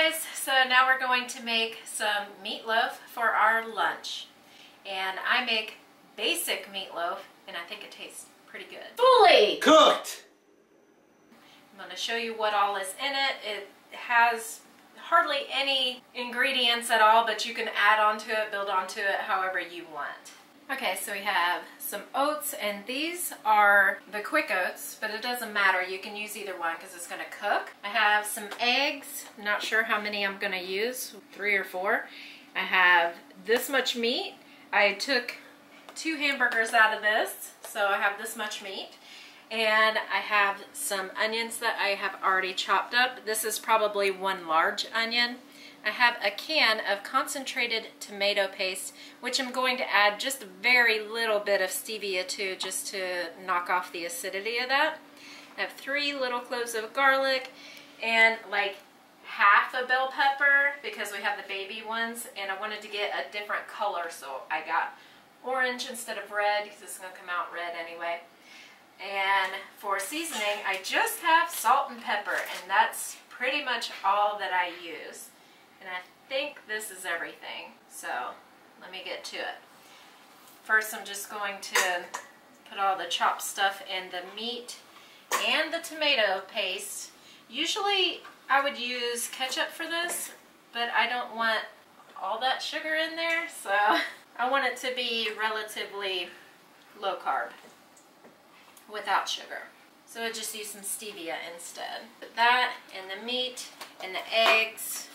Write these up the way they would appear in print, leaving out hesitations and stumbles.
guys, so now we're going to make some meatloaf for our lunch. And I make basic meatloaf, and I think it tastes pretty good. Fully cooked! I'm going to show you what all is in it. It has hardly any ingredients at all, but you can add onto it, build onto it however you want. Okay, so we have some oats, and these are the quick oats, but it doesn't matter. You can use either one because it's going to cook. I have some eggs. I'm not sure how many I'm going to use, 3 or 4. I have this much meat. I took 2 hamburgers out of this, so I have this much meat. And I have some onions that I have already chopped up. This is probably 1 large onion. I have a can of concentrated tomato paste, which I'm going to add just a very little bit of stevia to, just to knock off the acidity of that. I have 3 little cloves of garlic and like half a bell pepper because we have the baby ones, and I wanted to get a different color, so I got orange instead of red because it's going to come out red anyway. And for seasoning, I just have salt and pepper, and that's pretty much all that I use. And I think this is everything. So let me get to it. First, I'm just going to put all the chopped stuff in the meat and the tomato paste. Usually I would use ketchup for this, but I don't want all that sugar in there, so I want it to be relatively low carb without sugar. So I just use some stevia instead. Put that in the meat and the eggs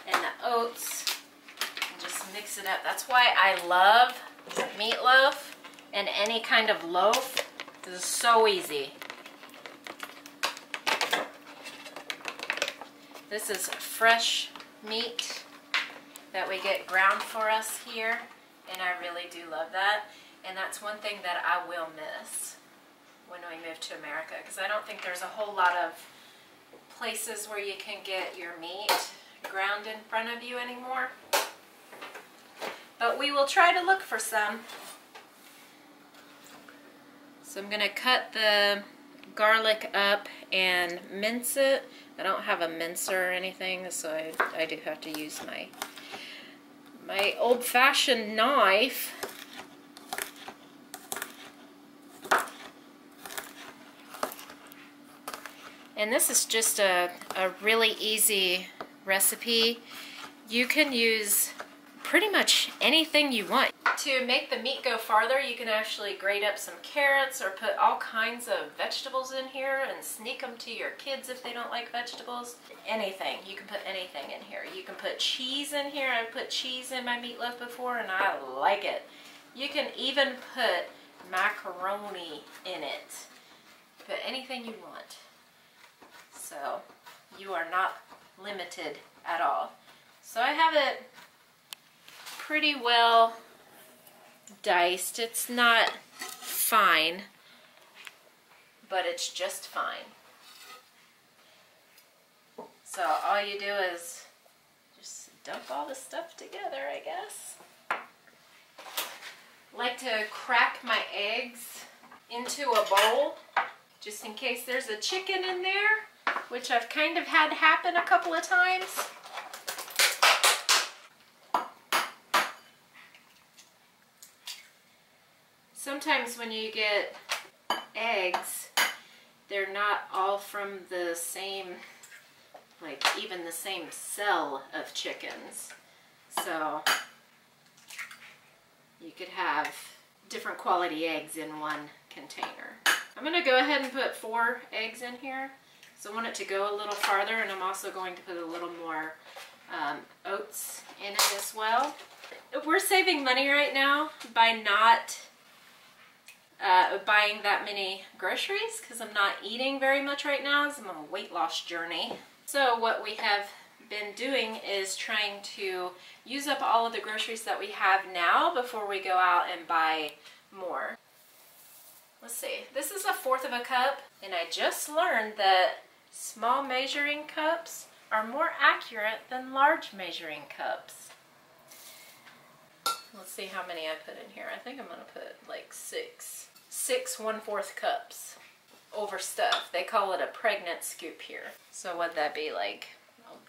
and the oats and just mix it up. That's why I love meatloaf and any kind of loaf. This is so easy. This is fresh meat that we get ground for us here, and I really do love that. And that's one thing that I will miss when we move to America, because I don't think there's a whole lot of places where you can get your meat ground in front of you anymore. But we will try to look for some. So I'm going to cut the garlic up and mince it. I don't have a mincer or anything, so I do have to use my old-fashioned knife. And this is just a really easy recipe. You can use pretty much anything you want. To make the meat go farther, you can actually grate up some carrots or put all kinds of vegetables in here and sneak them to your kids if they don't like vegetables. Anything. You can put anything in here. You can put cheese in here. I've put cheese in my meatloaf before and I like it. You can even put macaroni in it. Put anything you want. So you are not limited at all. So I have it pretty well diced. It's not fine, but it's just fine. So all you do is just dump all the stuff together, I guess. I like to crack my eggs into a bowl just in case there's a chicken in there, which I've kind of had happen a couple of times. Sometimes when you get eggs, they're not all from the same, like even the same cell of chickens. So you could have different quality eggs in one container. I'm going to go ahead and put 4 eggs in here. So I want it to go a little farther, and I'm also going to put a little more oats in it as well. We're saving money right now by not buying that many groceries because I'm not eating very much right now as I'm on a weight loss journey. So what we have been doing is trying to use up all of the groceries that we have now before we go out and buy more. Let's see, this is 1/4 of a cup, and I just learned that small measuring cups are more accurate than large measuring cups. Let's see how many I put in here. I think I'm going to put like 6 1/4 cups over stuff. They call it a pregnant scoop here. So what'd that be, like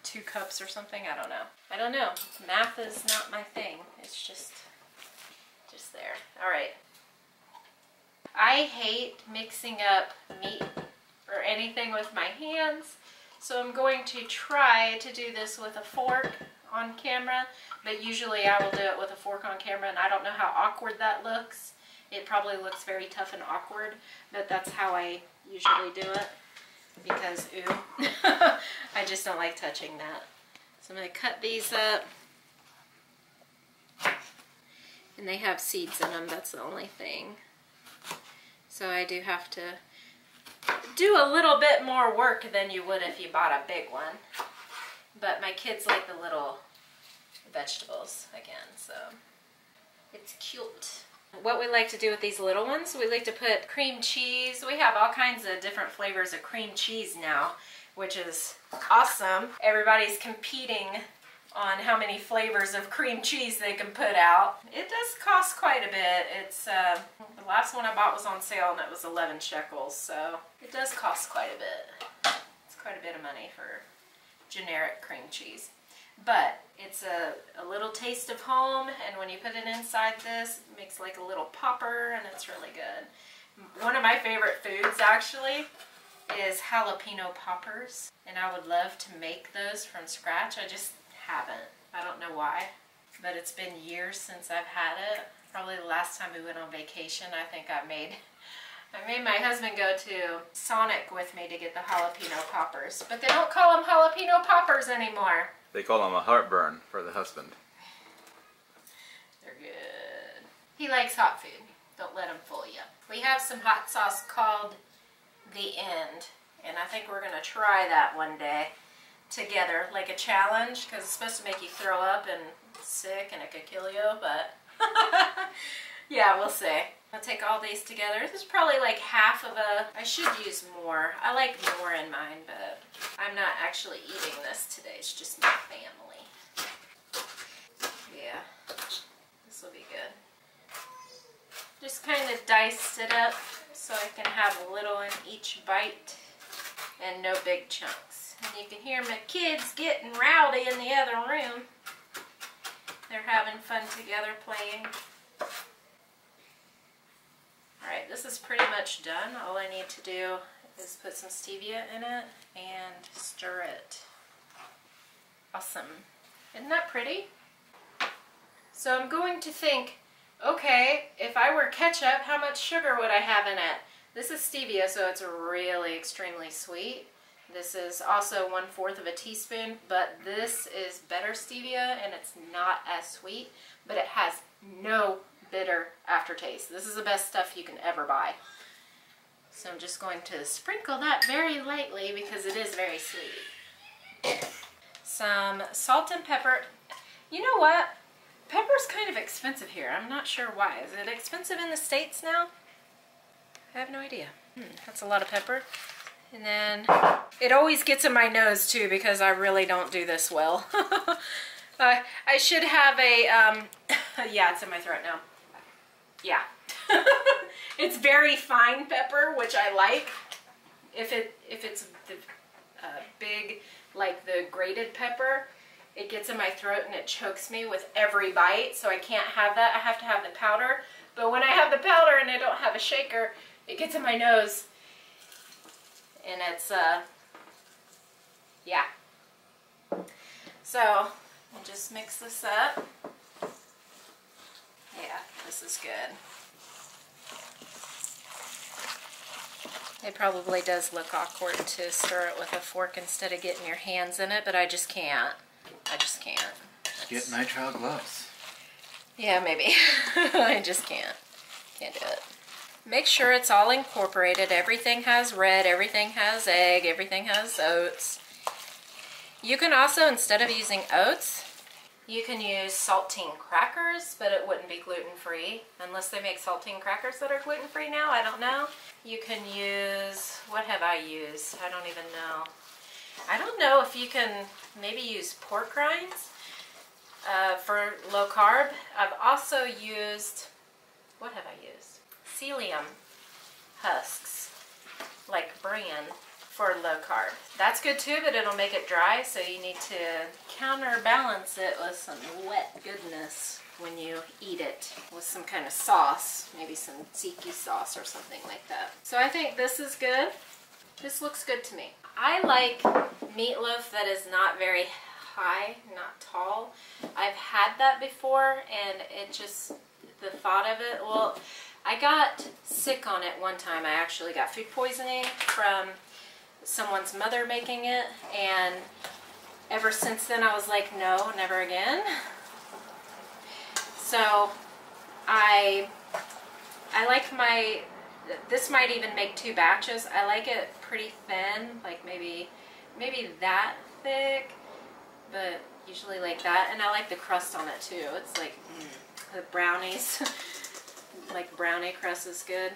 2 cups or something. I don't know. I don't know. Math is not my thing. It's just there. All right. I hate mixing up meat or anything with my hands, so I'm going to try to do this with a fork on camera, but usually I will do it with a fork on camera, and I don't know how awkward that looks. It probably looks very tough and awkward, but that's how I usually do it, because ooh, I just don't like touching that. So I'm going to cut these up, and they have seeds in them, that's the only thing. So I do have to do a little bit more work than you would if you bought a big one. But my kids like the little vegetables again, so it's cute. What we like to do with these little ones, we like to put cream cheese. We have all kinds of different flavors of cream cheese now, which is awesome. Everybody's competing on how many flavors of cream cheese they can put out. It does cost quite a bit. It's the last one I bought was on sale and it was 11 shekels, so it does cost quite a bit. It's quite a bit of money for generic cream cheese. But it's a little taste of home, and when you put it inside this, it makes like a little popper, and it's really good. One of my favorite foods actually is jalapeno poppers, and I would love to make those from scratch. I just haven't. I don't know why, but it's been years since I've had it. Probably the last time we went on vacation, I think I made my husband go to Sonic with me to get the jalapeno poppers, but they don't call them jalapeno poppers anymore. They call them a heartburn for the husband. They're good. He likes hot food. Don't let him fool you. We have some hot sauce called The End, and I think we're going to try that one day together, like a challenge, because it's supposed to make you throw up and sick and it could kill you, but yeah, we'll see. I'll take all these together. This is probably like half of I should use more. I like more in mine, but I'm not actually eating this today. It's just my family. Yeah, this will be good. Just kind of diced it up so I can have a little in each bite and no big chunks. And you can hear my kids getting rowdy in the other room. They're having fun together playing. Alright, this is pretty much done. All I need to do is put some stevia in it and stir it. Awesome. Isn't that pretty? So I'm going to think, okay, if I were ketchup, how much sugar would I have in it? This is stevia, so it's really extremely sweet. This is also 1/4 of a teaspoon, but this is better stevia, and it's not as sweet, but it has no bitter aftertaste. This is the best stuff you can ever buy. So I'm just going to sprinkle that very lightly because it is very sweet. Some salt and pepper. You know what? Pepper's kind of expensive here. I'm not sure why. Is it expensive in the States now? I have no idea. That's a lot of pepper. And then it always gets in my nose too because I really don't do this well. I should have a, yeah, it's in my throat now. Yeah. It's very fine pepper, which I like. If it's the big, like the grated pepper, it gets in my throat and it chokes me with every bite, so I can't have that. I have to have the powder. But when I have the powder and I don't have a shaker, it gets in my nose. And it's, yeah. So, I'll just mix this up. Yeah, this is good. It probably does look awkward to stir it with a fork instead of getting your hands in it, but I just can't. I just can't. Get nitrile gloves. Yeah, maybe. I just can't. Can't do it. Make sure it's all incorporated. Everything has red, everything has egg, everything has oats. You can also, instead of using oats, you can use saltine crackers, but it wouldn't be gluten-free. Unless they make saltine crackers that are gluten-free now, I don't know. You can use, what have I used? I don't even know. I don't know if you can maybe use pork rinds for low carb. I've also used, what have I used? Psyllium husks, like bran, for low carb. That's good too, but it'll make it dry, so you need to counterbalance it with some wet goodness when you eat it with some kind of sauce, maybe some tzatziki sauce or something like that. So I think this is good. This looks good to me. I like meatloaf that is not very high, not tall. I've had that before, and it just, the thought of it, well, I got sick on it one time. I actually got food poisoning from someone's mother making it, and ever since then I was like, no, never again. So I like my, this might even make 2 batches. I like it pretty thin, like maybe that thick, but usually like that. And I like the crust on it too. It's like the brownies, like brownie crust is good.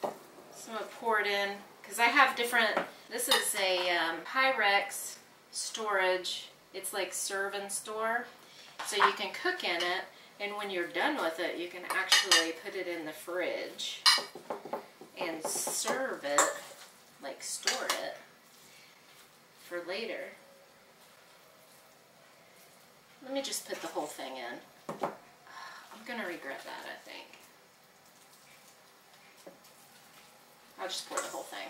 So I'm gonna pour it in, because I have different, this is a Pyrex storage. It's like serve and store. So you can cook in it, and when you're done with it, you can actually put it in the fridge and serve it, like store it for later. Let me just put the whole thing in. I'm gonna regret that, I think. I'll just pour the whole thing.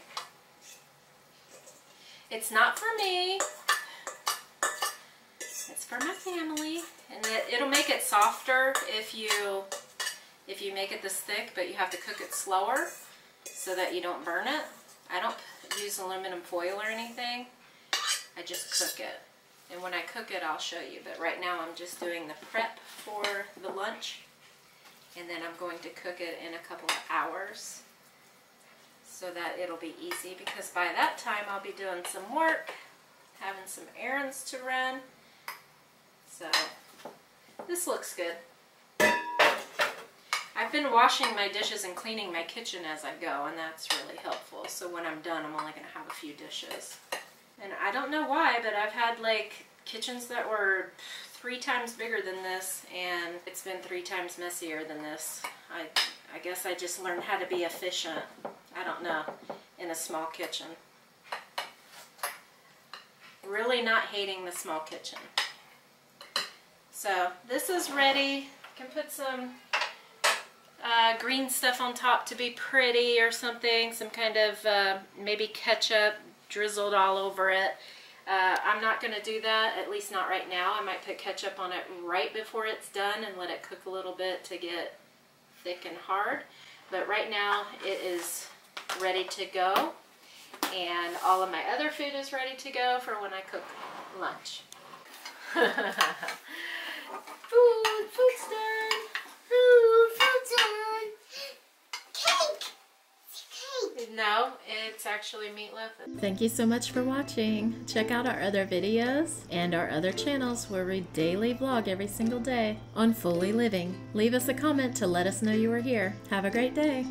It's not for me. It's for my family. And it'll make it softer if you make it this thick, but you have to cook it slower so that you don't burn it. I don't use aluminum foil or anything. I just cook it. And when I cook it, I'll show you. But right now I'm just doing the prep for the lunch. And then I'm going to cook it in a couple of hours so that it'll be easy, because by that time I'll be doing some work, having some errands to run. So this looks good. I've been washing my dishes and cleaning my kitchen as I go, and that's really helpful. So when I'm done, I'm only going to have a few dishes. And I don't know why, but I've had like kitchens that were 3 times bigger than this, and it's been 3 times messier than this. I guess I just learned how to be efficient, I don't know, in a small kitchen. Really not hating the small kitchen. So this is ready. You can put some green stuff on top to be pretty or something, some kind of maybe ketchup drizzled all over it. I'm not going to do that, at least not right now. I might put ketchup on it right before it's done and let it cook a little bit to get thick and hard. But right now it is ready to go, and all of my other food is ready to go for when I cook lunch. Food's done. Food's done. Cake. No, it's actually meatloaf. Thank you so much for watching. Check out our other videos and our other channels where we daily vlog every single day on Fully Living. Leave us a comment to let us know you were here. Have a great day.